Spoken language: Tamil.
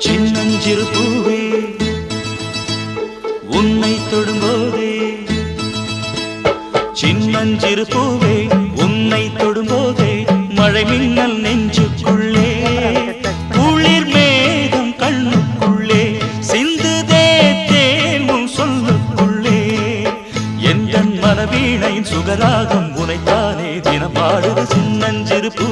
சின்னஞ்சிறு பூவே உன்னை தொடும்போதே சின்னஞ்சிறு பூவே உன்னை தொடும்போதே மழை மின்னல் நெஞ்சுக்குள்ளே குளிர் மேகம் கண்ணுக்குள்ளே சிந்துதே தேனும் சொல்லுக்குள்ளே என் மனவீணையின் சுகராகம் உனைத்தானே தினம் பாடுது சின்னஞ்சிறு பூ